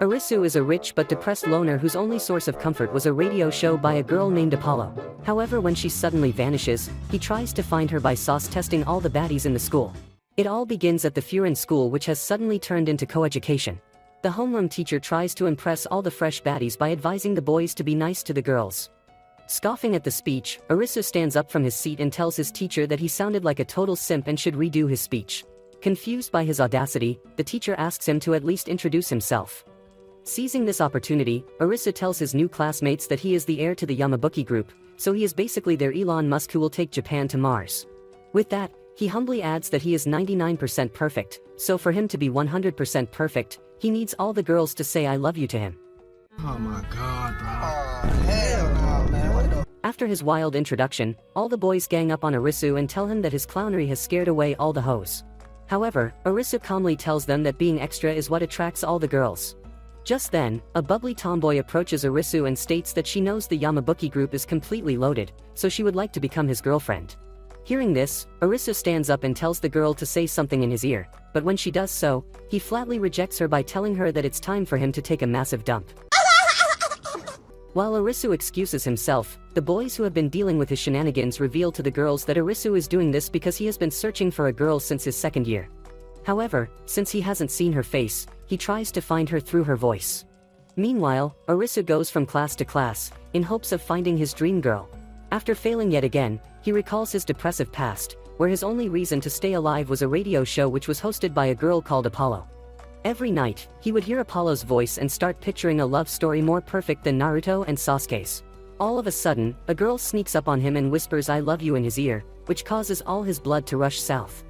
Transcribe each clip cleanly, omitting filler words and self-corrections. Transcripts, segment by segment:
Arisu is a rich but depressed loner whose only source of comfort was a radio show by a girl named Apollo. However, when she suddenly vanishes, he tries to find her by sauce testing all the baddies in the school. It all begins at the Furin school, which has suddenly turned into coeducation. The homeroom teacher tries to impress all the fresh baddies by advising the boys to be nice to the girls. Scoffing at the speech, Arisu stands up from his seat and tells his teacher that he sounded like a total simp and should redo his speech. Confused by his audacity, the teacher asks him to at least introduce himself. Seizing this opportunity, Arisu tells his new classmates that he is the heir to the Yamabuki group, so he is basically their Elon Musk who will take Japan to Mars. With that, he humbly adds that he is 99% perfect, so for him to be 100% perfect, he needs all the girls to say I love you to him. Oh my god, bro. Oh, hell no, man. What the? After his wild introduction, all the boys gang up on Arisu and tell him that his clownery has scared away all the hoes. However, Arisu calmly tells them that being extra is what attracts all the girls. Just then, a bubbly tomboy approaches Arisu and states that she knows the Yamabuki group is completely loaded, so she would like to become his girlfriend. Hearing this, Arisu stands up and tells the girl to say something in his ear, but when she does so, he flatly rejects her by telling her that it's time for him to take a massive dump. While Arisu excuses himself, the boys who have been dealing with his shenanigans reveal to the girls that Arisu is doing this because he has been searching for a girl since his second year. However, since he hasn't seen her face, he tries to find her through her voice. Meanwhile, Arisu goes from class to class, in hopes of finding his dream girl. After failing yet again, he recalls his depressive past, where his only reason to stay alive was a radio show which was hosted by a girl called Apollo. Every night, he would hear Apollo's voice and start picturing a love story more perfect than Naruto and Sasuke's. All of a sudden, a girl sneaks up on him and whispers I love you in his ear, which causes all his blood to rush south.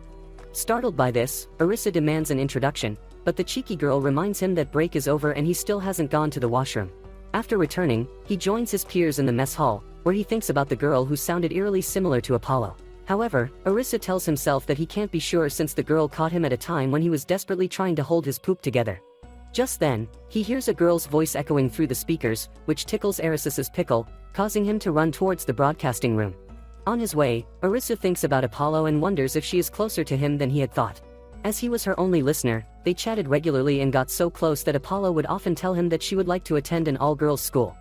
Startled by this, Arisu demands an introduction, but the cheeky girl reminds him that break is over and he still hasn't gone to the washroom. After returning, he joins his peers in the mess hall, where he thinks about the girl who sounded eerily similar to Apollo. However, Arisu tells himself that he can't be sure since the girl caught him at a time when he was desperately trying to hold his poop together. Just then, he hears a girl's voice echoing through the speakers, which tickles Arisus's pickle, causing him to run towards the broadcasting room. On his way, Arisu thinks about Apollo and wonders if she is closer to him than he had thought. As he was her only listener, they chatted regularly and got so close that Apollo would often tell him that she would like to attend an all-girls school.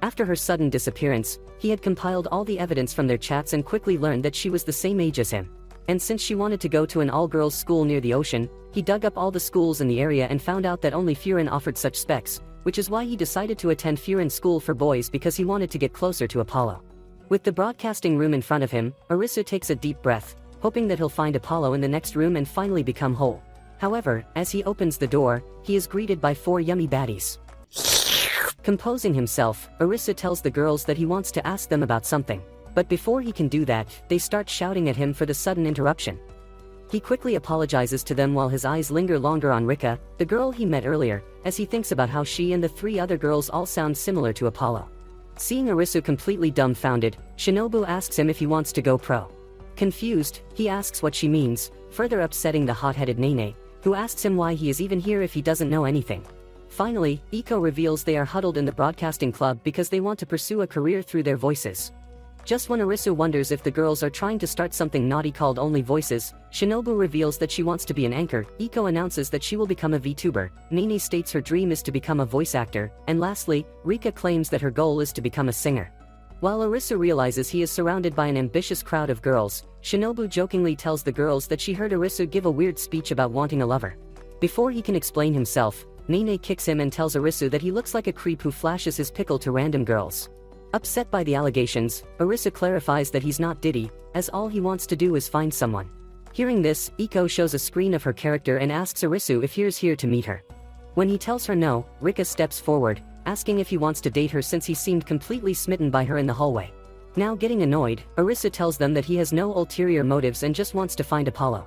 After her sudden disappearance, he had compiled all the evidence from their chats and quickly learned that she was the same age as him. And since she wanted to go to an all-girls school near the ocean, he dug up all the schools in the area and found out that only Furin offered such specs, which is why he decided to attend Furin School for Boys because he wanted to get closer to Apollo. With the broadcasting room in front of him, Arisu takes a deep breath, hoping that he'll find Apollo in the next room and finally become whole. However, as he opens the door, he is greeted by 4 yummy baddies. Composing himself, Arisu tells the girls that he wants to ask them about something. But before he can do that, they start shouting at him for the sudden interruption. He quickly apologizes to them while his eyes linger longer on Rika, the girl he met earlier, as he thinks about how she and the 3 other girls all sound similar to Apollo. Seeing Arisu completely dumbfounded, Shinobu asks him if he wants to go pro. Confused, he asks what she means, further upsetting the hot-headed Nene, who asks him why he is even here if he doesn't know anything. Finally, Iko reveals they are huddled in the broadcasting club because they want to pursue a career through their voices. Just when Arisu wonders if the girls are trying to start something naughty called Only Voices, Shinobu reveals that she wants to be an anchor, Iko announces that she will become a VTuber, Nene states her dream is to become a voice actor, and lastly, Rika claims that her goal is to become a singer. While Arisu realizes he is surrounded by an ambitious crowd of girls, Shinobu jokingly tells the girls that she heard Arisu give a weird speech about wanting a lover. Before he can explain himself, Nene kicks him and tells Arisu that he looks like a creep who flashes his pickle to random girls. Upset by the allegations, Arisu clarifies that he's not Diddy, as all he wants to do is find someone. Hearing this, Iko shows a screen of her character and asks Arisu if he's here to meet her. When he tells her no, Rika steps forward, asking if he wants to date her since he seemed completely smitten by her in the hallway. Now getting annoyed, Arisu tells them that he has no ulterior motives and just wants to find Apollo.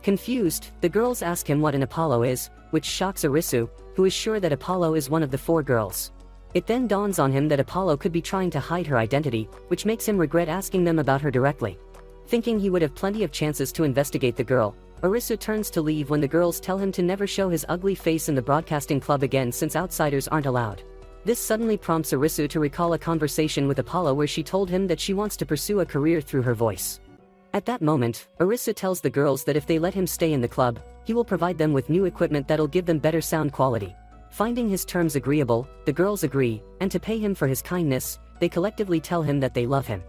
Confused, the girls ask him what an Apollo is, which shocks Arisu, who is sure that Apollo is one of the 4 girls. It then dawns on him that Apollo could be trying to hide her identity, which makes him regret asking them about her directly. Thinking he would have plenty of chances to investigate the girl, Arisu turns to leave when the girls tell him to never show his ugly face in the broadcasting club again since outsiders aren't allowed. This suddenly prompts Arisu to recall a conversation with Apollo where she told him that she wants to pursue a career through her voice. At that moment, Arisu tells the girls that if they let him stay in the club, he will provide them with new equipment that'll give them better sound quality. Finding his terms agreeable, the girls agree, and to pay him for his kindness, they collectively tell him that they love him.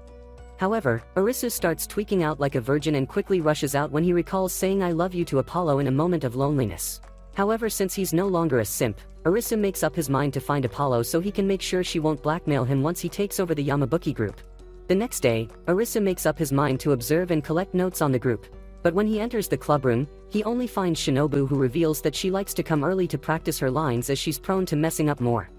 However, Arisu starts tweaking out like a virgin and quickly rushes out when he recalls saying I love you to Apollo in a moment of loneliness. However, since he's no longer a simp, Arisu makes up his mind to find Apollo so he can make sure she won't blackmail him once he takes over the Yamabuki group. The next day, Arisu makes up his mind to observe and collect notes on the group. But when he enters the clubroom, he only finds Shinobu, who reveals that she likes to come early to practice her lines as she's prone to messing up more.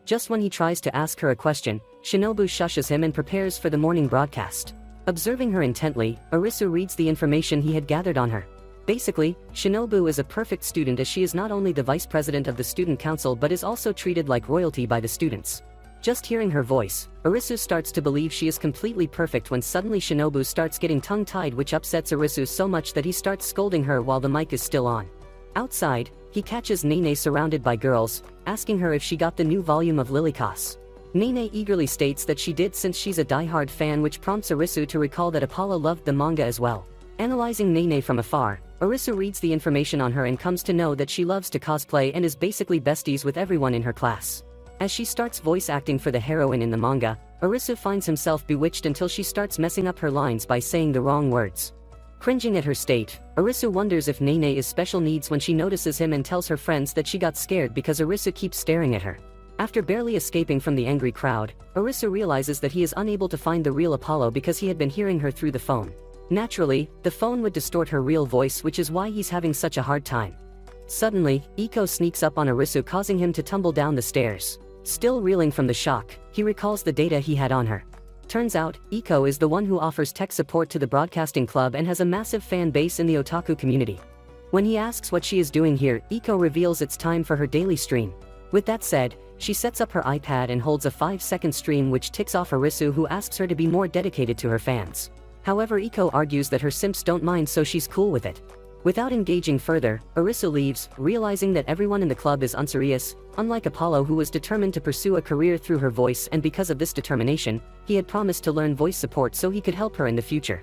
Just when he tries to ask her a question, Shinobu shushes him and prepares for the morning broadcast. Observing her intently, Arisu reads the information he had gathered on her. Basically, Shinobu is a perfect student, as she is not only the vice president of the student council but is also treated like royalty by the students. Just hearing her voice, Arisu starts to believe she is completely perfect when suddenly Shinobu starts getting tongue-tied, which upsets Arisu so much that he starts scolding her while the mic is still on. Outside, he catches Nene surrounded by girls, asking her if she got the new volume of Lilycos. Nene eagerly states that she did since she's a die-hard fan, which prompts Arisu to recall that Apollo loved the manga as well. Analyzing Nene from afar, Arisu reads the information on her and comes to know that she loves to cosplay and is basically besties with everyone in her class. As she starts voice acting for the heroine in the manga, Arisu finds himself bewitched until she starts messing up her lines by saying the wrong words. Cringing at her state, Arisu wonders if Nene is special needs when she notices him and tells her friends that she got scared because Arisu keeps staring at her. After barely escaping from the angry crowd, Arisu realizes that he is unable to find the real Apollo because he had been hearing her through the phone. Naturally, the phone would distort her real voice, which is why he's having such a hard time. Suddenly, Iko sneaks up on Arisu, causing him to tumble down the stairs. Still reeling from the shock, he recalls the data he had on her. Turns out, Iko is the one who offers tech support to the broadcasting club and has a massive fan base in the otaku community. When he asks what she is doing here, Iko reveals it's time for her daily stream. With that said, she sets up her iPad and holds a 5-second stream, which ticks off Arisu, who asks her to be more dedicated to her fans. However, Iko argues that her simps don't mind, so she's cool with it. Without engaging further, Arisu leaves, realizing that everyone in the club is unserious, unlike Apollo, who was determined to pursue a career through her voice, and because of this determination, he had promised to learn voice support so he could help her in the future.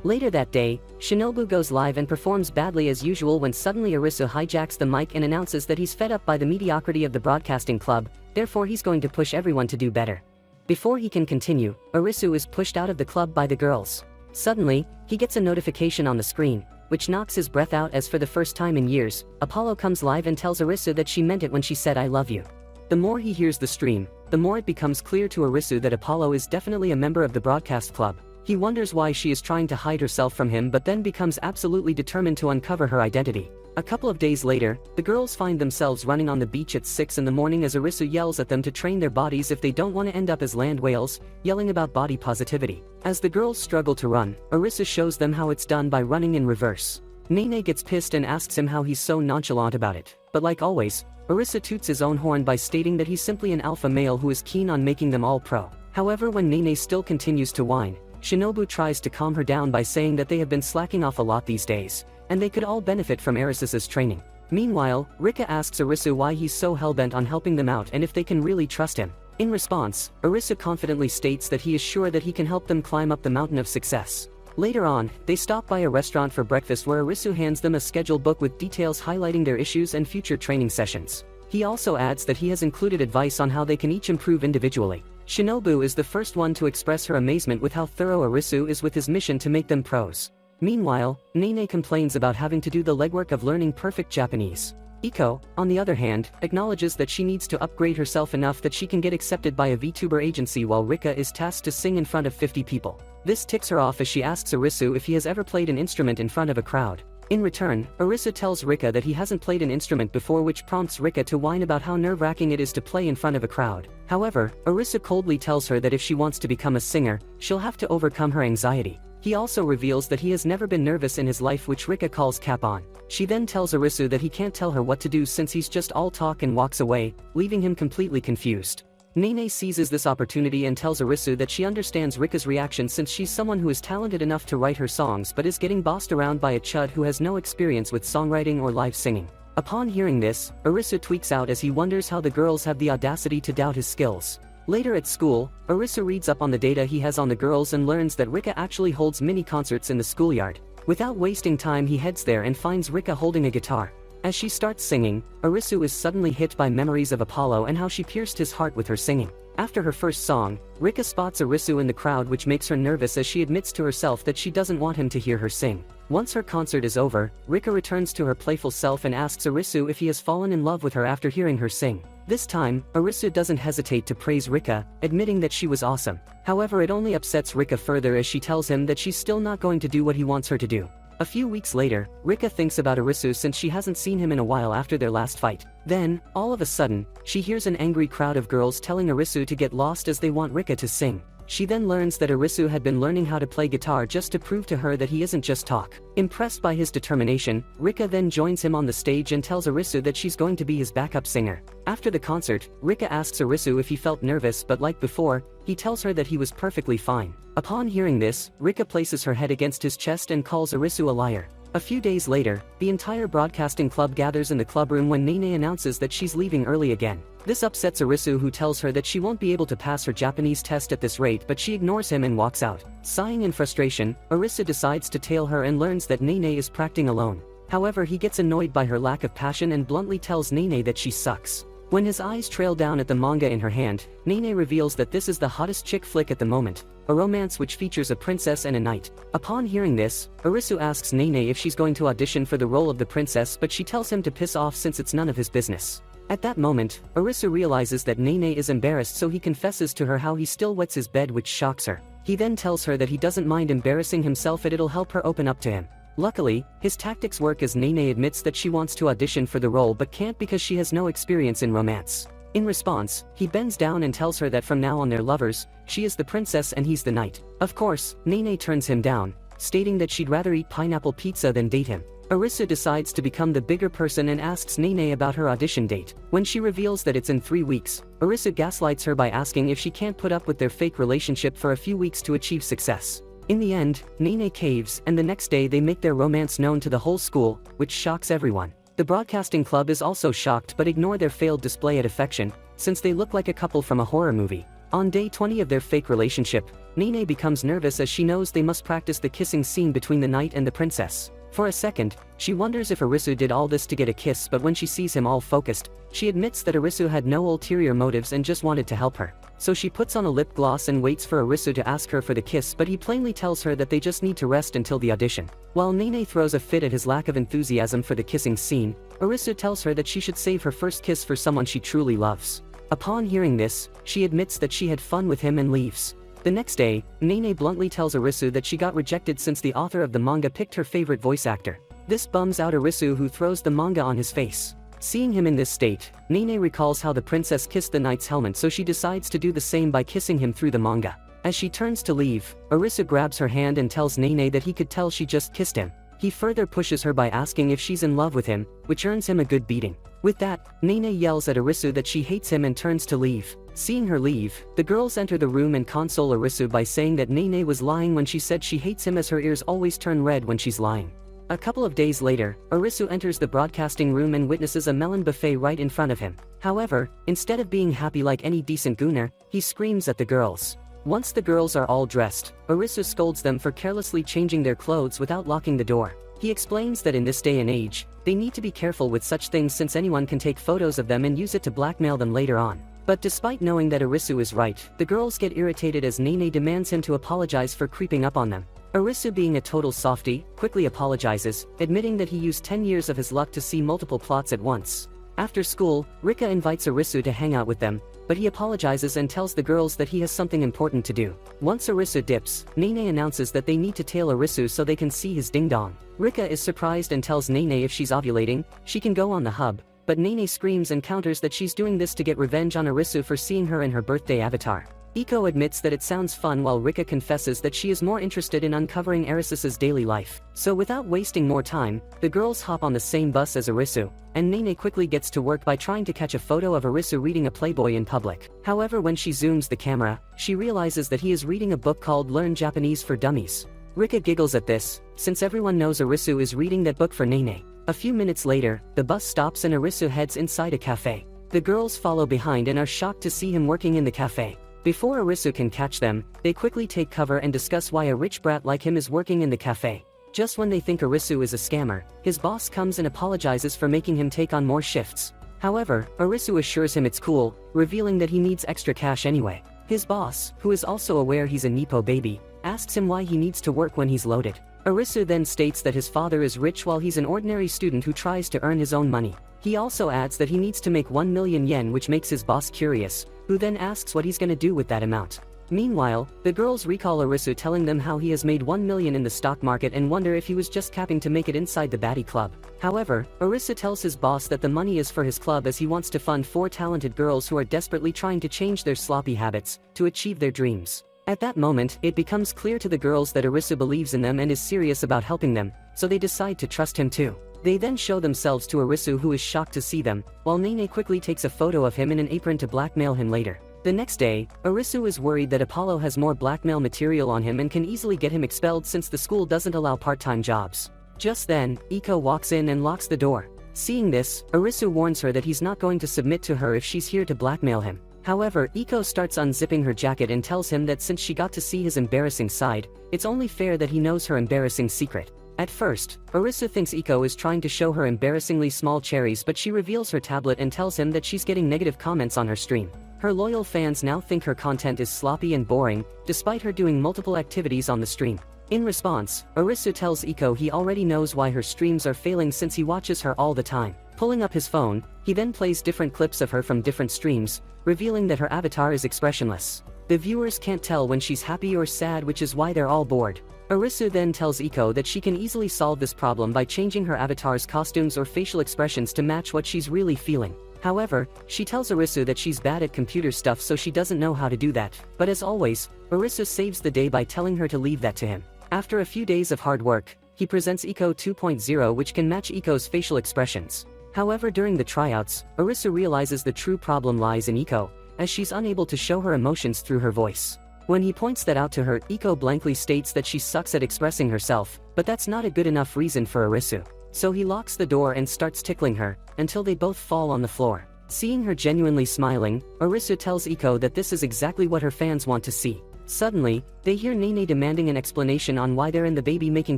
Later that day, Shinobu goes live and performs badly as usual when suddenly Arisu hijacks the mic and announces that he's fed up by the mediocrity of the broadcasting club, therefore he's going to push everyone to do better. Before he can continue, Arisu is pushed out of the club by the girls. Suddenly, he gets a notification on the screen, which knocks his breath out as for the first time in years, Apollo comes live and tells Arisu that she meant it when she said I love you. The more he hears the stream, the more it becomes clear to Arisu that Apollo is definitely a member of the broadcast club. He wonders why she is trying to hide herself from him, but then becomes absolutely determined to uncover her identity. A couple of days later, the girls find themselves running on the beach at 6 in the morning as Arisu yells at them to train their bodies if they don't want to end up as land whales, yelling about body positivity. As the girls struggle to run, Arisu shows them how it's done by running in reverse. Nene gets pissed and asks him how he's so nonchalant about it, but like always, Arisu toots his own horn by stating that he's simply an alpha male who is keen on making them all pro. However, when Nene still continues to whine, Shinobu tries to calm her down by saying that they have been slacking off a lot these days, and they could all benefit from Arisus's training. Meanwhile, Rika asks Arisu why he's so hellbent on helping them out and if they can really trust him. In response, Arisu confidently states that he is sure that he can help them climb up the mountain of success. Later on, they stop by a restaurant for breakfast where Arisu hands them a schedule book with details highlighting their issues and future training sessions. He also adds that he has included advice on how they can each improve individually. Shinobu is the first one to express her amazement with how thorough Arisu is with his mission to make them pros. Meanwhile, Nene complains about having to do the legwork of learning perfect Japanese. Iko, on the other hand, acknowledges that she needs to upgrade herself enough that she can get accepted by a VTuber agency, while Rika is tasked to sing in front of 50 people. This ticks her off as she asks Arisu if he has ever played an instrument in front of a crowd. In return, Arisu tells Rika that he hasn't played an instrument before, which prompts Rika to whine about how nerve-wracking it is to play in front of a crowd. However, Arisu coldly tells her that if she wants to become a singer, she'll have to overcome her anxiety. He also reveals that he has never been nervous in his life, which Rika calls cap on. She then tells Arisu that he can't tell her what to do since he's just all talk, and walks away, leaving him completely confused. Nene seizes this opportunity and tells Arisu that she understands Rika's reaction since she's someone who is talented enough to write her songs but is getting bossed around by a chud who has no experience with songwriting or live singing. Upon hearing this, Arisu tweaks out as he wonders how the girls have the audacity to doubt his skills. Later at school, Arisu reads up on the data he has on the girls and learns that Rika actually holds mini concerts in the schoolyard. Without wasting time, he heads there and finds Rika holding a guitar. As she starts singing, Arisu is suddenly hit by memories of Apollo and how she pierced his heart with her singing. After her first song, Rika spots Arisu in the crowd, which makes her nervous as she admits to herself that she doesn't want him to hear her sing. Once her concert is over, Rika returns to her playful self and asks Arisu if he has fallen in love with her after hearing her sing. This time, Arisu doesn't hesitate to praise Rika, admitting that she was awesome. However, it only upsets Rika further as she tells him that she's still not going to do what he wants her to do. A few weeks later, Rika thinks about Arisu since she hasn't seen him in a while after their last fight. Then, all of a sudden, she hears an angry crowd of girls telling Arisu to get lost as they want Rika to sing. She then learns that Arisu had been learning how to play guitar just to prove to her that he isn't just talk. Impressed by his determination, Rika then joins him on the stage and tells Arisu that she's going to be his backup singer. After the concert, Rika asks Arisu if he felt nervous, but like before, he tells her that he was perfectly fine. Upon hearing this, Rika places her head against his chest and calls Arisu a liar. A few days later, the entire broadcasting club gathers in the clubroom when Nene announces that she's leaving early again. This upsets Arisu, who tells her that she won't be able to pass her Japanese test at this rate, but she ignores him and walks out. Sighing in frustration, Arisu decides to tail her and learns that Nene is practicing alone. However, he gets annoyed by her lack of passion and bluntly tells Nene that she sucks. When his eyes trail down at the manga in her hand, Nene reveals that this is the hottest chick flick at the moment, a romance which features a princess and a knight. Upon hearing this, Arisu asks Nene if she's going to audition for the role of the princess, but she tells him to piss off since it's none of his business. At that moment, Arisu realizes that Nene is embarrassed, so he confesses to her how he still wets his bed, which shocks her. He then tells her that he doesn't mind embarrassing himself and it'll help her open up to him. Luckily, his tactics work as Nene admits that she wants to audition for the role but can't because she has no experience in romance. In response, he bends down and tells her that from now on they're lovers, she is the princess and he's the knight. Of course, Nene turns him down, stating that she'd rather eat pineapple pizza than date him. Arisu decides to become the bigger person and asks Nene about her audition date. When she reveals that it's in 3 weeks, Arisu gaslights her by asking if she can't put up with their fake relationship for a few weeks to achieve success. In the end, Nene caves, and the next day they make their romance known to the whole school, which shocks everyone. The broadcasting club is also shocked but ignore their failed display of affection, since they look like a couple from a horror movie. On day 20 of their fake relationship, Nene becomes nervous as she knows they must practice the kissing scene between the knight and the princess. For a second, she wonders if Arisu did all this to get a kiss, but when she sees him all focused, she admits that Arisu had no ulterior motives and just wanted to help her. So she puts on a lip gloss and waits for Arisu to ask her for the kiss, but he plainly tells her that they just need to rest until the audition. While Nene throws a fit at his lack of enthusiasm for the kissing scene, Arisu tells her that she should save her first kiss for someone she truly loves. Upon hearing this, she admits that she had fun with him and leaves. The next day, Nene bluntly tells Arisu that she got rejected since the author of the manga picked her favorite voice actor. This bums out Arisu, who throws the manga on his face. Seeing him in this state, Nene recalls how the princess kissed the knight's helmet, so she decides to do the same by kissing him through the manga. As she turns to leave, Arisu grabs her hand and tells Nene that he could tell she just kissed him. He further pushes her by asking if she's in love with him, which earns him a good beating. With that, Nene yells at Arisu that she hates him and turns to leave. Seeing her leave, the girls enter the room and console Arisu by saying that Nene was lying when she said she hates him, as her ears always turn red when she's lying. A couple of days later, Arisu enters the broadcasting room and witnesses a melon buffet right in front of him. However, instead of being happy like any decent gooner, he screams at the girls. Once the girls are all dressed, Arisu scolds them for carelessly changing their clothes without locking the door. He explains that in this day and age, they need to be careful with such things since anyone can take photos of them and use it to blackmail them later on. But despite knowing that Arisu is right, the girls get irritated as Nene demands him to apologize for creeping up on them. Arisu, being a total softie, quickly apologizes, admitting that he used 10 years of his luck to see multiple plots at once. After school, Rika invites Arisu to hang out with them, but he apologizes and tells the girls that he has something important to do. Once Arisu dips, Nene announces that they need to tail Arisu so they can see his ding-dong. Rika is surprised and tells Nene if she's ovulating, she can go on the hub, but Nene screams and counters that she's doing this to get revenge on Arisu for seeing her in her birthday avatar. Iko admits that it sounds fun, while Rika confesses that she is more interested in uncovering Arisus's daily life. So without wasting more time, the girls hop on the same bus as Arisu, and Nene quickly gets to work by trying to catch a photo of Arisu reading a Playboy in public. However, when she zooms the camera, she realizes that he is reading a book called Learn Japanese for Dummies. Rika giggles at this, since everyone knows Arisu is reading that book for Nene. A few minutes later, the bus stops and Arisu heads inside a cafe. The girls follow behind and are shocked to see him working in the cafe. Before Arisu can catch them, they quickly take cover and discuss why a rich brat like him is working in the cafe. Just when they think Arisu is a scammer, his boss comes and apologizes for making him take on more shifts. However, Arisu assures him it's cool, revealing that he needs extra cash anyway. His boss, who is also aware he's a Nepo baby, asks him why he needs to work when he's loaded. Arisu then states that his father is rich while he's an ordinary student who tries to earn his own money. He also adds that he needs to make 1 million yen, which makes his boss curious, who then asks what he's gonna do with that amount. Meanwhile, the girls recall Arisu telling them how he has made 1 million in the stock market and wonder if he was just capping to make it inside the baddie club. However, Arisu tells his boss that the money is for his club as he wants to fund 4 talented girls who are desperately trying to change their sloppy habits to achieve their dreams. At that moment, it becomes clear to the girls that Arisu believes in them and is serious about helping them, so they decide to trust him too. They then show themselves to Arisu, who is shocked to see them, while Nene quickly takes a photo of him in an apron to blackmail him later. The next day, Arisu is worried that Apollo has more blackmail material on him and can easily get him expelled since the school doesn't allow part-time jobs. Just then, Iko walks in and locks the door. Seeing this, Arisu warns her that he's not going to submit to her if she's here to blackmail him. However, Iko starts unzipping her jacket and tells him that since she got to see his embarrassing side, it's only fair that he knows her embarrassing secret. At first, Arisu thinks Iko is trying to show her embarrassingly small cherries, but she reveals her tablet and tells him that she's getting negative comments on her stream. Her loyal fans now think her content is sloppy and boring, despite her doing multiple activities on the stream. In response, Arisu tells Iko he already knows why her streams are failing since he watches her all the time. Pulling up his phone, he then plays different clips of her from different streams, revealing that her avatar is expressionless. The viewers can't tell when she's happy or sad, which is why they're all bored. Arisu then tells Iko that she can easily solve this problem by changing her avatar's costumes or facial expressions to match what she's really feeling. However, she tells Arisu that she's bad at computer stuff, so she doesn't know how to do that. But as always, Arisu saves the day by telling her to leave that to him. After a few days of hard work, he presents Iko 2.0, which can match Iko's facial expressions. However, during the tryouts, Arisu realizes the true problem lies in Iko, as she's unable to show her emotions through her voice. When he points that out to her, Iko blankly states that she sucks at expressing herself, but that's not a good enough reason for Arisu. So he locks the door and starts tickling her, until they both fall on the floor. Seeing her genuinely smiling, Arisu tells Iko that this is exactly what her fans want to see. Suddenly, they hear Nene demanding an explanation on why they're in the baby-making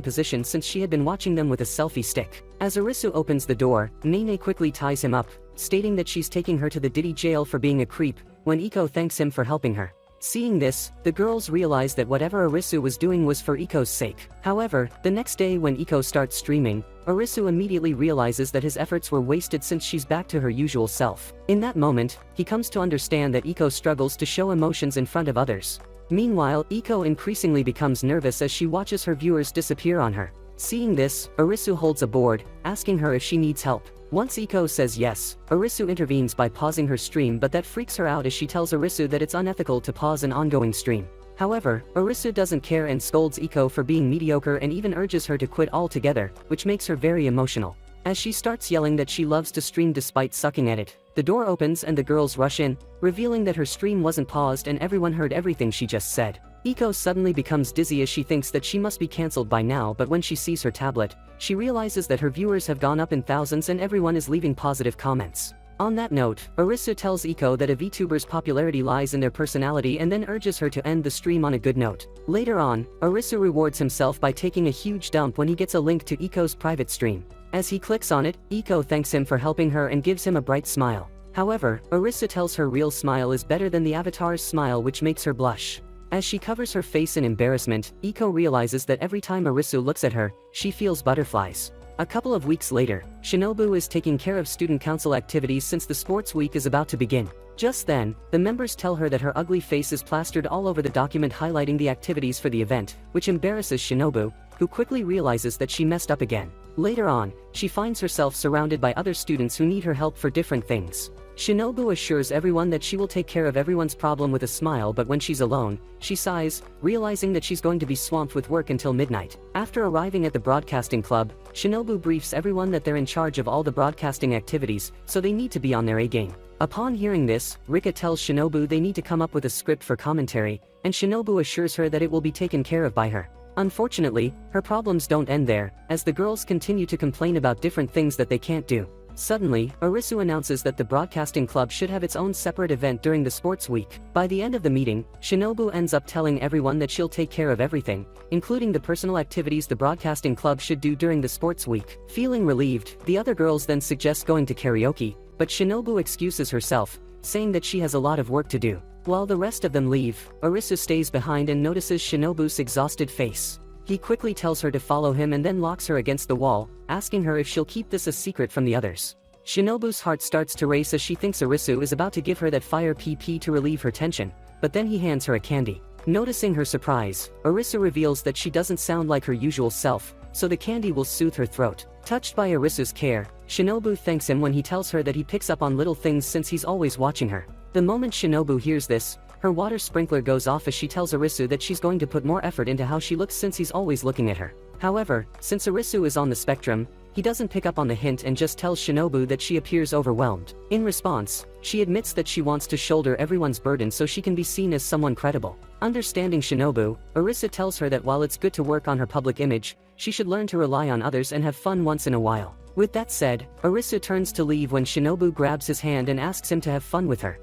position since she had been watching them with a selfie stick. As Arisu opens the door, Nene quickly ties him up, stating that she's taking her to the Diddy jail for being a creep, when Iko thanks him for helping her. Seeing this, the girls realize that whatever Arisu was doing was for Iko's sake. However, the next day when Iko starts streaming, Arisu immediately realizes that his efforts were wasted since she's back to her usual self. In that moment, he comes to understand that Iko struggles to show emotions in front of others. Meanwhile, Iko increasingly becomes nervous as she watches her viewers disappear on her. Seeing this, Arisu holds a board, asking her if she needs help. Once Iko says yes, Arisu intervenes by pausing her stream, but that freaks her out as she tells Arisu that it's unethical to pause an ongoing stream. However, Arisu doesn't care and scolds Iko for being mediocre and even urges her to quit altogether, which makes her very emotional. As she starts yelling that she loves to stream despite sucking at it, the door opens and the girls rush in, revealing that her stream wasn't paused and everyone heard everything she just said. Iko suddenly becomes dizzy as she thinks that she must be cancelled by now, but when she sees her tablet, she realizes that her viewers have gone up in thousands and everyone is leaving positive comments. On that note, Arisu tells Iko that a VTuber's popularity lies in their personality and then urges her to end the stream on a good note. Later on, Arisu rewards himself by taking a huge dump when he gets a link to Iko's private stream. As he clicks on it, Iko thanks him for helping her and gives him a bright smile. However, Arisu tells her real smile is better than the avatar's smile, which makes her blush. As she covers her face in embarrassment, Iko realizes that every time Arisu looks at her, she feels butterflies. A couple of weeks later, Shinobu is taking care of student council activities since the sports week is about to begin. Just then, the members tell her that her ugly face is plastered all over the document highlighting the activities for the event, which embarrasses Shinobu, who quickly realizes that she messed up again. Later on, she finds herself surrounded by other students who need her help for different things. Shinobu assures everyone that she will take care of everyone's problem with a smile, but when she's alone, she sighs, realizing that she's going to be swamped with work until midnight. After arriving at the broadcasting club, Shinobu briefs everyone that they're in charge of all the broadcasting activities, so they need to be on their A game. Upon hearing this, Rika tells Shinobu they need to come up with a script for commentary, and Shinobu assures her that it will be taken care of by her. Unfortunately, her problems don't end there, as the girls continue to complain about different things that they can't do. Suddenly, Arisu announces that the broadcasting club should have its own separate event during the sports week. By the end of the meeting, Shinobu ends up telling everyone that she'll take care of everything, including the personal activities the broadcasting club should do during the sports week. Feeling relieved, the other girls then suggest going to karaoke, but Shinobu excuses herself, saying that she has a lot of work to do. While the rest of them leave, Arisu stays behind and notices Shinobu's exhausted face. He quickly tells her to follow him and then locks her against the wall, asking her if she'll keep this a secret from the others. Shinobu's heart starts to race as she thinks Arisu is about to give her that fire PP to relieve her tension, but then he hands her a candy. Noticing her surprise, Arisu reveals that she doesn't sound like her usual self, so the candy will soothe her throat. Touched by Arisu's care, Shinobu thanks him when he tells her that he picks up on little things since he's always watching her. The moment Shinobu hears this, her water sprinkler goes off as she tells Arisu that she's going to put more effort into how she looks since he's always looking at her. However, since Arisu is on the spectrum, he doesn't pick up on the hint and just tells Shinobu that she appears overwhelmed. In response, she admits that she wants to shoulder everyone's burden so she can be seen as someone credible. Understanding Shinobu, Arisu tells her that while it's good to work on her public image, she should learn to rely on others and have fun once in a while. With that said, Arisu turns to leave when Shinobu grabs his hand and asks him to have fun with her.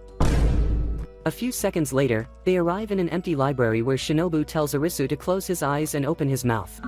A few seconds later, they arrive in an empty library where Shinobu tells Arisu to close his eyes and open his mouth.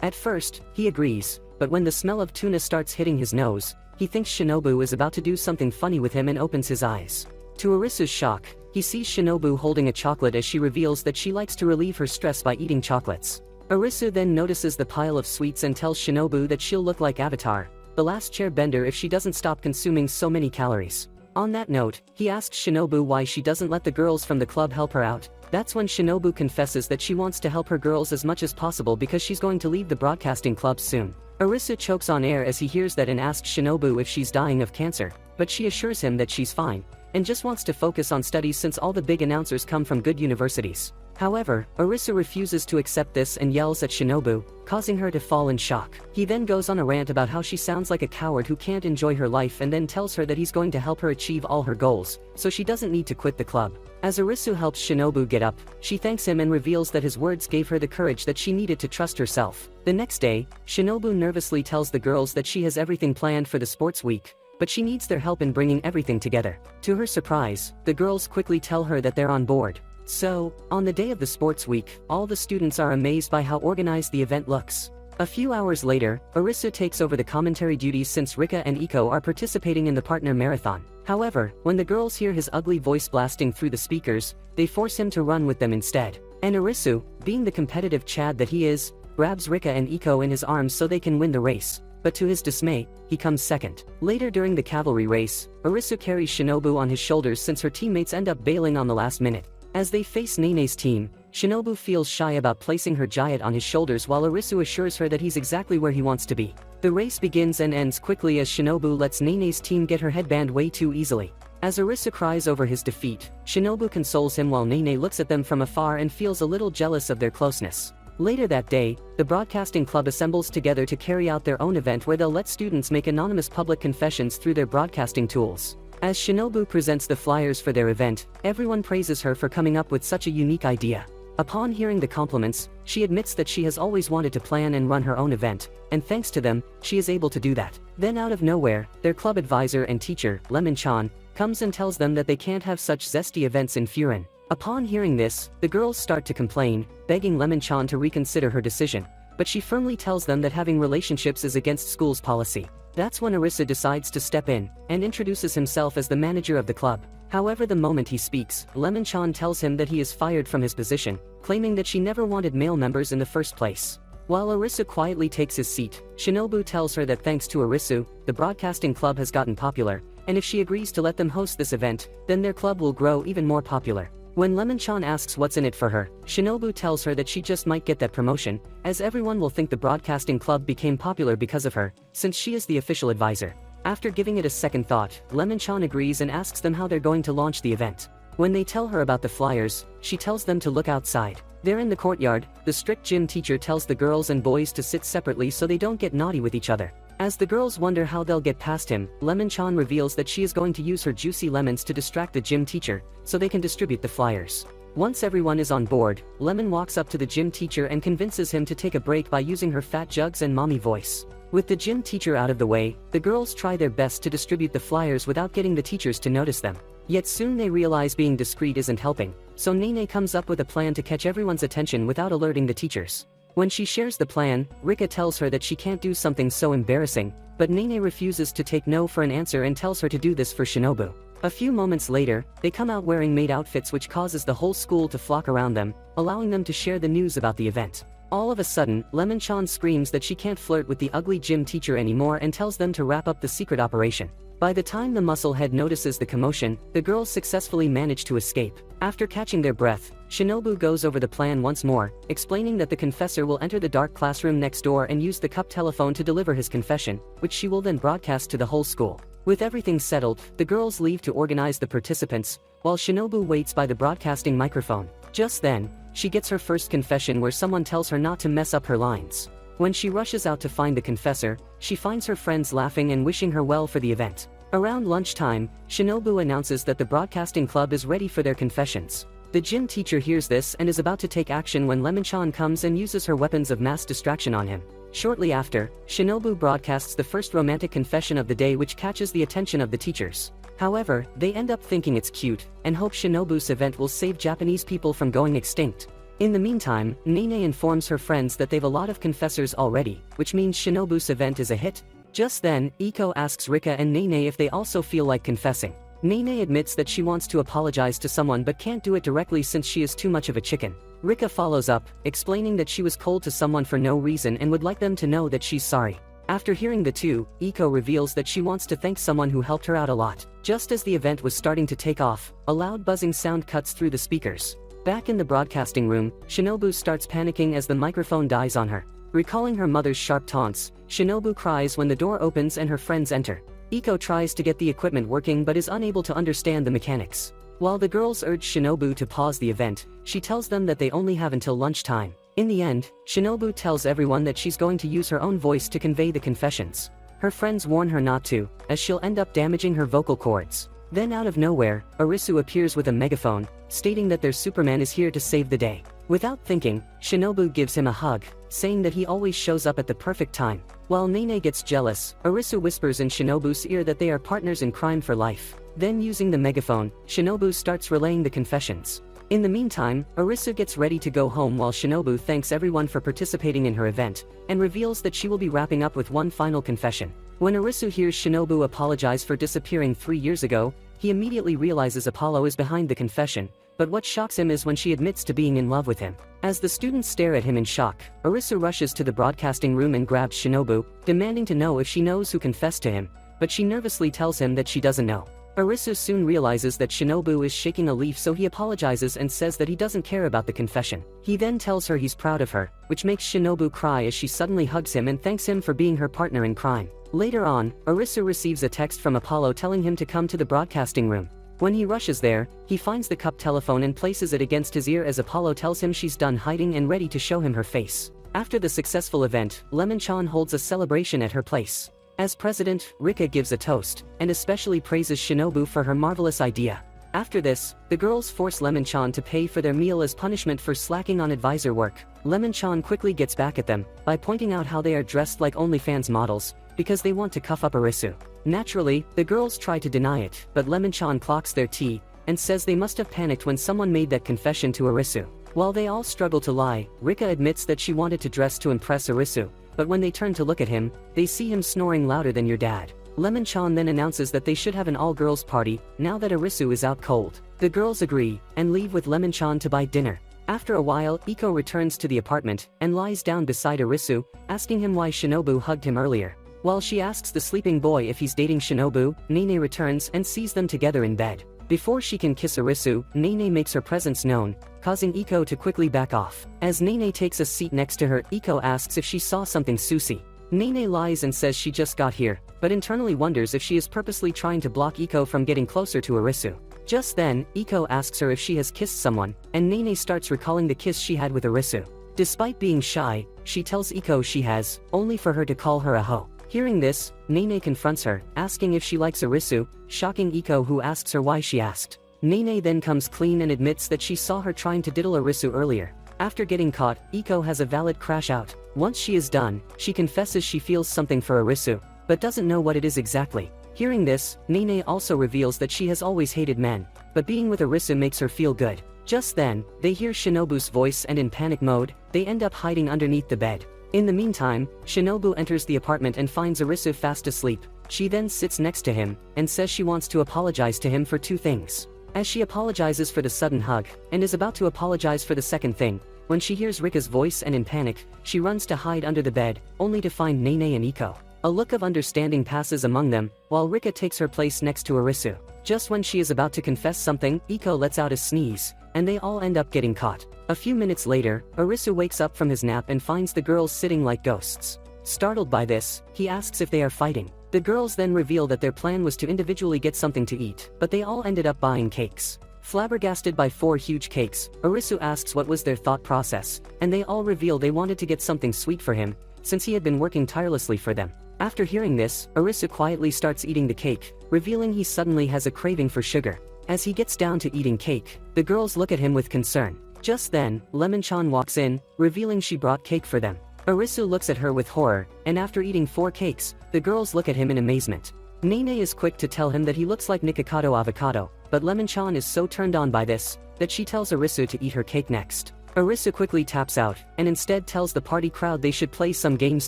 At first, he agrees, but when the smell of tuna starts hitting his nose, he thinks Shinobu is about to do something funny with him and opens his eyes. To Arisu's shock, he sees Shinobu holding a chocolate as she reveals that she likes to relieve her stress by eating chocolates. Arisu then notices the pile of sweets and tells Shinobu that she'll look like Avatar, the last chair-bender, if she doesn't stop consuming so many calories. On that note, he asks Shinobu why she doesn't let the girls from the club help her out. That's when Shinobu confesses that she wants to help her girls as much as possible because she's going to leave the broadcasting club soon. Arisu chokes on air as he hears that and asks Shinobu if she's dying of cancer, but she assures him that she's fine, and just wants to focus on studies since all the big announcers come from good universities. However, Arisu refuses to accept this and yells at Shinobu, causing her to fall in shock. He then goes on a rant about how she sounds like a coward who can't enjoy her life and then tells her that he's going to help her achieve all her goals, so she doesn't need to quit the club. As Arisu helps Shinobu get up, she thanks him and reveals that his words gave her the courage that she needed to trust herself. The next day, Shinobu nervously tells the girls that she has everything planned for the sports week, but she needs their help in bringing everything together. To her surprise, the girls quickly tell her that they're on board. So, on the day of the sports week, all the students are amazed by how organized the event looks. A few hours later, Arisu takes over the commentary duties since Rika and Iko are participating in the partner marathon. However, when the girls hear his ugly voice blasting through the speakers, they force him to run with them instead. And Arisu, being the competitive Chad that he is, grabs Rika and Iko in his arms so they can win the race. But to his dismay, he comes second. Later during the cavalry race, Arisu carries Shinobu on his shoulders since her teammates end up bailing on the last minute. As they face Nene's team, Shinobu feels shy about placing her giant on his shoulders while Arisu assures her that he's exactly where he wants to be. The race begins and ends quickly as Shinobu lets Nene's team get her headband way too easily. As Arisu cries over his defeat, Shinobu consoles him while Nene looks at them from afar and feels a little jealous of their closeness. Later that day, the broadcasting club assembles together to carry out their own event where they'll let students make anonymous public confessions through their broadcasting tools. As Shinobu presents the flyers for their event, everyone praises her for coming up with such a unique idea. Upon hearing the compliments, she admits that she has always wanted to plan and run her own event, and thanks to them, she is able to do that. Then out of nowhere, their club advisor and teacher, Lemon-chan, comes and tells them that they can't have such zesty events in Furin. Upon hearing this, the girls start to complain, begging Lemon-chan to reconsider her decision, but she firmly tells them that having relationships is against school's policy. That's when Arisu decides to step in, and introduces himself as the manager of the club. However, the moment he speaks, Lemon-chan tells him that he is fired from his position, claiming that she never wanted male members in the first place. While Arisu quietly takes his seat, Shinobu tells her that thanks to Arisu, the broadcasting club has gotten popular, and if she agrees to let them host this event, then their club will grow even more popular. When Lemon-chan asks what's in it for her, Shinobu tells her that she just might get that promotion, as everyone will think the broadcasting club became popular because of her, since she is the official advisor. After giving it a second thought, Lemon-chan agrees and asks them how they're going to launch the event. When they tell her about the flyers, she tells them to look outside. There in the courtyard, the strict gym teacher tells the girls and boys to sit separately so they don't get naughty with each other. As the girls wonder how they'll get past him, Lemon-chan reveals that she is going to use her juicy lemons to distract the gym teacher, so they can distribute the flyers. Once everyone is on board, Lemon walks up to the gym teacher and convinces him to take a break by using her fat jugs and mommy voice. With the gym teacher out of the way, the girls try their best to distribute the flyers without getting the teachers to notice them. Yet soon they realize being discreet isn't helping, so Nene comes up with a plan to catch everyone's attention without alerting the teachers. When she shares the plan, Rika tells her that she can't do something so embarrassing, but Nene refuses to take no for an answer and tells her to do this for Shinobu. A few moments later, they come out wearing maid outfits, which causes the whole school to flock around them, allowing them to share the news about the event. All of a sudden, Lemon-chan screams that she can't flirt with the ugly gym teacher anymore and tells them to wrap up the secret operation. By the time the musclehead notices the commotion, the girls successfully manage to escape. After catching their breath, Shinobu goes over the plan once more, explaining that the confessor will enter the dark classroom next door and use the cup telephone to deliver his confession, which she will then broadcast to the whole school. With everything settled, the girls leave to organize the participants, while Shinobu waits by the broadcasting microphone. Just then, she gets her first confession where someone tells her not to mess up her lines. When she rushes out to find the confessor, she finds her friends laughing and wishing her well for the event. Around lunchtime, Shinobu announces that the broadcasting club is ready for their confessions. The gym teacher hears this and is about to take action when Lemon-chan comes and uses her weapons of mass distraction on him. Shortly after, Shinobu broadcasts the first romantic confession of the day, which catches the attention of the teachers. However, they end up thinking it's cute, and hope Shinobu's event will save Japanese people from going extinct. In the meantime, Nene informs her friends that they've a lot of confessors already, which means Shinobu's event is a hit. Just then, Iko asks Rika and Nene if they also feel like confessing. Nene admits that she wants to apologize to someone but can't do it directly since she is too much of a chicken. Rika follows up, explaining that she was cold to someone for no reason and would like them to know that she's sorry. After hearing the two, Iko reveals that she wants to thank someone who helped her out a lot. Just as the event was starting to take off, a loud buzzing sound cuts through the speakers. Back in the broadcasting room, Shinobu starts panicking as the microphone dies on her. Recalling her mother's sharp taunts, Shinobu cries when the door opens and her friends enter. Iko tries to get the equipment working but is unable to understand the mechanics. While the girls urge Shinobu to pause the event, she tells them that they only have until lunchtime. In the end, Shinobu tells everyone that she's going to use her own voice to convey the confessions. Her friends warn her not to, as she'll end up damaging her vocal cords. Then out of nowhere, Arisu appears with a megaphone, stating that their Superman is here to save the day. Without thinking, Shinobu gives him a hug, saying that he always shows up at the perfect time. While Nene gets jealous, Arisu whispers in Shinobu's ear that they are partners in crime for life. Then using the megaphone, Shinobu starts relaying the confessions. In the meantime, Arisu gets ready to go home while Shinobu thanks everyone for participating in her event, and reveals that she will be wrapping up with one final confession. When Arisu hears Shinobu apologize for disappearing 3 years ago, he immediately realizes Apollo is behind the confession, but what shocks him is when she admits to being in love with him. As the students stare at him in shock, Arisu rushes to the broadcasting room and grabs Shinobu, demanding to know if she knows who confessed to him, but she nervously tells him that she doesn't know. Arisu soon realizes that Shinobu is shaking a leaf, so he apologizes and says that he doesn't care about the confession. He then tells her he's proud of her, which makes Shinobu cry as she suddenly hugs him and thanks him for being her partner in crime. Later on, Arisu receives a text from Apollo telling him to come to the broadcasting room. When he rushes there, he finds the cup telephone and places it against his ear as Apollo tells him she's done hiding and ready to show him her face. After the successful event, Lemon-chan holds a celebration at her place. As president, Rika gives a toast, and especially praises Shinobu for her marvelous idea. After this, the girls force Lemon-chan to pay for their meal as punishment for slacking on advisor work. Lemon-chan quickly gets back at them, by pointing out how they are dressed like OnlyFans models, because they want to cuff up Arisu. Naturally, the girls try to deny it, but Lemon-chan clocks their tea, and says they must have panicked when someone made that confession to Arisu. While they all struggle to lie, Rika admits that she wanted to dress to impress Arisu, but when they turn to look at him, they see him snoring louder than your dad. Lemon-chan then announces that they should have an all-girls party, now that Arisu is out cold. The girls agree, and leave with Lemon-chan to buy dinner. After a while, Iko returns to the apartment, and lies down beside Arisu, asking him why Shinobu hugged him earlier. While she asks the sleeping boy if he's dating Shinobu, Nene returns and sees them together in bed. Before she can kiss Arisu, Nene makes her presence known, causing Iko to quickly back off. As Nene takes a seat next to her, Iko asks if she saw something sushi. Nene lies and says she just got here, but internally wonders if she is purposely trying to block Iko from getting closer to Arisu. Just then, Iko asks her if she has kissed someone, and Nene starts recalling the kiss she had with Arisu. Despite being shy, she tells Iko she has, only for her to call her a hoe. Hearing this, Nene confronts her, asking if she likes Arisu, shocking Iko, who asks her why she asked. Nene then comes clean and admits that she saw her trying to diddle Arisu earlier. After getting caught, Iko has a valid crash out. Once she is done, she confesses she feels something for Arisu, but doesn't know what it is exactly. Hearing this, Nene also reveals that she has always hated men, but being with Arisu makes her feel good. Just then, they hear Shinobu's voice and in panic mode, they end up hiding underneath the bed. In the meantime, Shinobu enters the apartment and finds Arisu fast asleep. She then sits next to him, and says she wants to apologize to him for two things. As she apologizes for the sudden hug, and is about to apologize for the second thing, when she hears Rika's voice and in panic, she runs to hide under the bed, only to find Nene and Iko. A look of understanding passes among them, while Rika takes her place next to Arisu. Just when she is about to confess something, Iko lets out a sneeze, and they all end up getting caught. A few minutes later, Arisu wakes up from his nap and finds the girls sitting like ghosts. Startled by this, he asks if they are fighting. The girls then reveal that their plan was to individually get something to eat, but they all ended up buying cakes. Flabbergasted by 4 huge cakes, Arisu asks what was their thought process, and they all reveal they wanted to get something sweet for him, since he had been working tirelessly for them. After hearing this, Arisu quietly starts eating the cake, revealing he suddenly has a craving for sugar. As he gets down to eating cake, the girls look at him with concern. Just then, Lemon-chan walks in, revealing she brought cake for them. Arisu looks at her with horror, and after eating 4 cakes, the girls look at him in amazement. Nene is quick to tell him that he looks like Nikocado Avocado, but Lemon-chan is so turned on by this, that she tells Arisu to eat her cake next. Arisu quickly taps out, and instead tells the party crowd they should play some games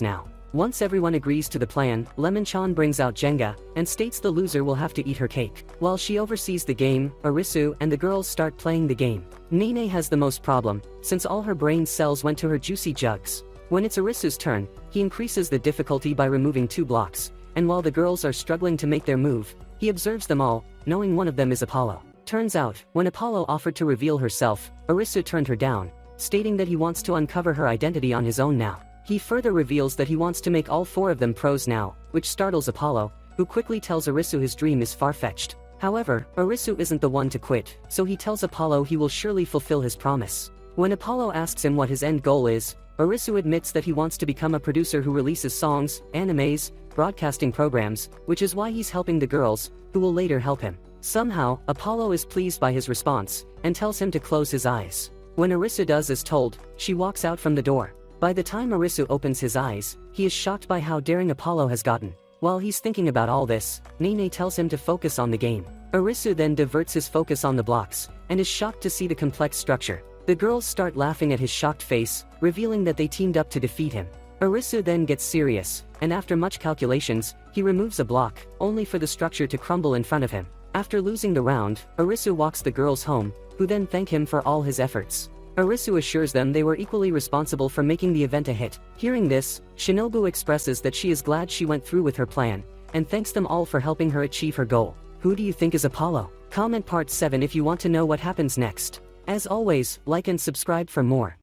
now. Once everyone agrees to the plan, Lemon-chan brings out Jenga, and states the loser will have to eat her cake. While she oversees the game, Arisu and the girls start playing the game. Nene has the most problem, since all her brain cells went to her juicy jugs. When it's Arisu's turn, he increases the difficulty by removing 2 blocks, and while the girls are struggling to make their move, he observes them all, knowing one of them is Apollo. Turns out, when Apollo offered to reveal herself, Arisu turned her down, stating that he wants to uncover her identity on his own now. He further reveals that he wants to make all 4 of them pros now, which startles Apollo, who quickly tells Arisu his dream is far-fetched. However, Arisu isn't the one to quit, so he tells Apollo he will surely fulfill his promise. When Apollo asks him what his end goal is, Arisu admits that he wants to become a producer who releases songs, animes, broadcasting programs, which is why he's helping the girls, who will later help him. Somehow, Apollo is pleased by his response, and tells him to close his eyes. When Arisu does as told, she walks out from the door. By the time Arisu opens his eyes, he is shocked by how daring Apollo has gotten. While he's thinking about all this, Nene tells him to focus on the game. Arisu then diverts his focus on the blocks, and is shocked to see the complex structure. The girls start laughing at his shocked face, revealing that they teamed up to defeat him. Arisu then gets serious, and after much calculations, he removes a block, only for the structure to crumble in front of him. After losing the round, Arisu walks the girls home, who then thank him for all his efforts. Arisu assures them they were equally responsible for making the event a hit. Hearing this, Shinobu expresses that she is glad she went through with her plan, and thanks them all for helping her achieve her goal. Who do you think is Apollo? Comment part 7 if you want to know what happens next. As always, like and subscribe for more.